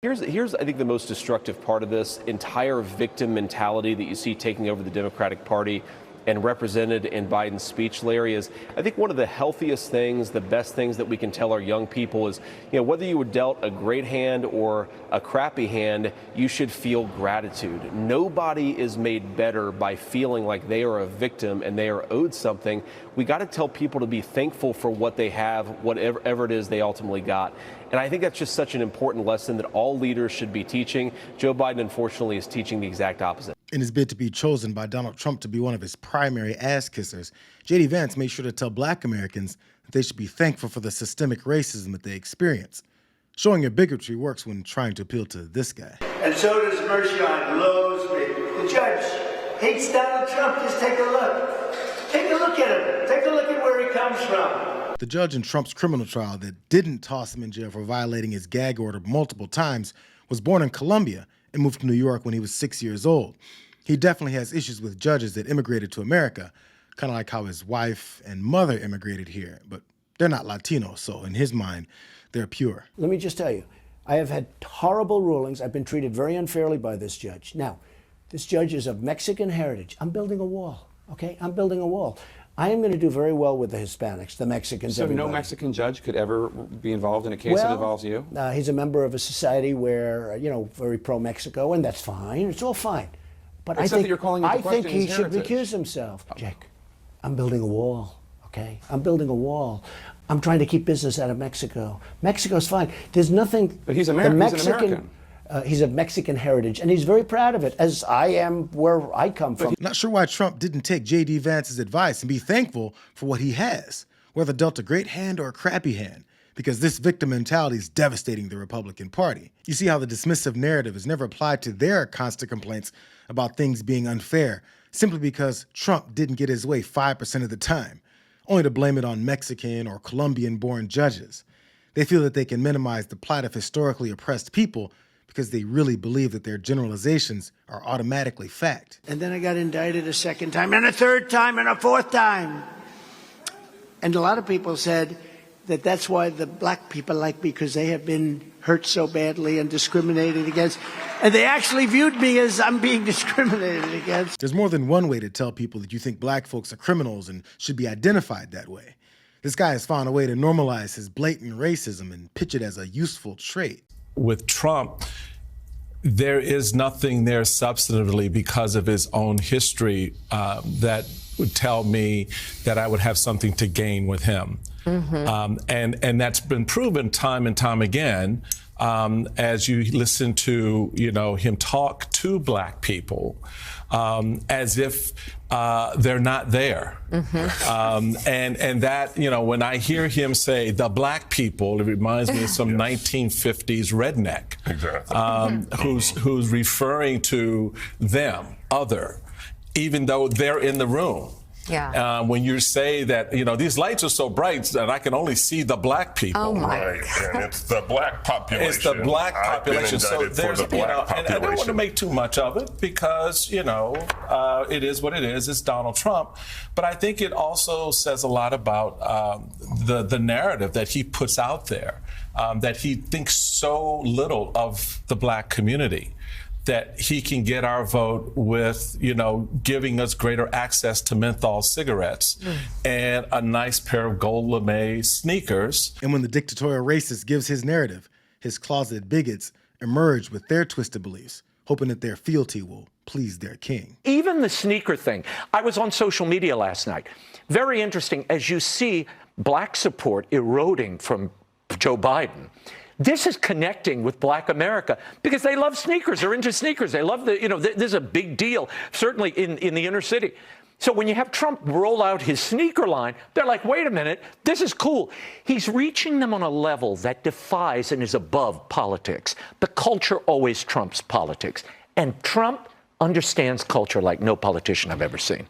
Here's I think the most destructive part of this entire victim mentality that you see taking over the Democratic Party and represented in Biden's speech, Larry, is I think one of the healthiest things, the best things that we can tell our young people is, whether you were dealt a great hand or a crappy hand, you should feel gratitude. Nobody is made better by feeling like they are a victim and they are owed something. We got to tell people to be thankful for what they have, whatever it is they ultimately got. And I think that's just such an important lesson that all leaders should be teaching. Joe Biden, unfortunately, is teaching the exact opposite. In his bid to be chosen by Donald Trump to be one of his primary ass-kissers, J.D. Vance made sure to tell black Americans that they should be thankful for the systemic racism that they experience. Showing your bigotry works when trying to appeal to this guy. And so does Mershon, Lowesby. The judge hates Donald Trump. Just take a look. Take a look at him. Take a look at where he comes from. The judge in Trump's criminal trial that didn't toss him in jail for violating his gag order multiple times was born in Colombia and moved to New York when he was 6 years old. He definitely has issues with judges that immigrated to America, kind of like how his wife and mother immigrated here, but they're not Latino, so in his mind, they're pure. Let me just tell you, I have had horrible rulings. I've been treated very unfairly by this judge. Now, this judge is of Mexican heritage. I'm building a wall, okay? I'm building a wall. I am going to do very well with the Hispanics, the Mexicans, So everybody. no Mexican judge could ever be involved in a case that involves you? He's a member of a society where, very pro-Mexico, and that's fine. It's all fine. But Except that you're calling into question he his should heritage. recuse himself. Jake, I'm building a wall, okay? I'm building a wall. I'm trying to keep business out of Mexico. Mexico's fine. There's nothing... But he's American. He's an American. He's of Mexican heritage, and he's very proud of it, as I am where I come from. Not sure why Trump didn't take J.D. Vance's advice and be thankful for what he has, whether dealt a great hand or a crappy hand, because this victim mentality is devastating the Republican Party. You see how the dismissive narrative is never applied to their constant complaints about things being unfair, simply because Trump didn't get his way 5% of the time, only to blame it on Mexican or Colombian-born judges. They feel that they can minimize the plight of historically oppressed people because they really believe that their generalizations are automatically fact. And then I got indicted a second time, and a third time, and a fourth time. And a lot of people said that that's why the black people like me, because they have been hurt so badly and discriminated against. And they actually viewed me as I'm being discriminated against. There's more than one way to tell people that you think black folks are criminals and should be identified that way. This guy has found a way to normalize his blatant racism and pitch it as a useful trait. With Trump, there is nothing there substantively because of his own history that would tell me that I would have something to gain with him. And that's been proven time and time again as you listen to him talk to black people as if they're not there. And that, when I hear him say the black people, it reminds me of some 1950s redneck. Exactly. Who's referring to them, other, even though they're in the room. Yeah. When you say that, these lights are so bright that I can only see the black people. Oh my Right, and it's the black population. It's the black population. So there's, the black and I don't want to make too much of it because, it is what it is. It's Donald Trump. But I think it also says a lot about the narrative that he puts out there, that he thinks so little of the black community, that he can get our vote with, giving us greater access to menthol cigarettes and a nice pair of gold lame sneakers. And when the dictatorial racist gives his narrative, his closeted bigots emerge with their twisted beliefs, hoping that their fealty will please their king. Even the sneaker thing. I was on social media last night. Very interesting as you see black support eroding from Joe Biden. This is connecting with black America because they love sneakers. They're into sneakers. They love this is a big deal, certainly in the inner city. So when you have Trump roll out his sneaker line, they're like, wait a minute, this is cool. He's reaching them on a level that defies and is above politics. The culture always trumps politics. And Trump understands culture like no politician I've ever seen.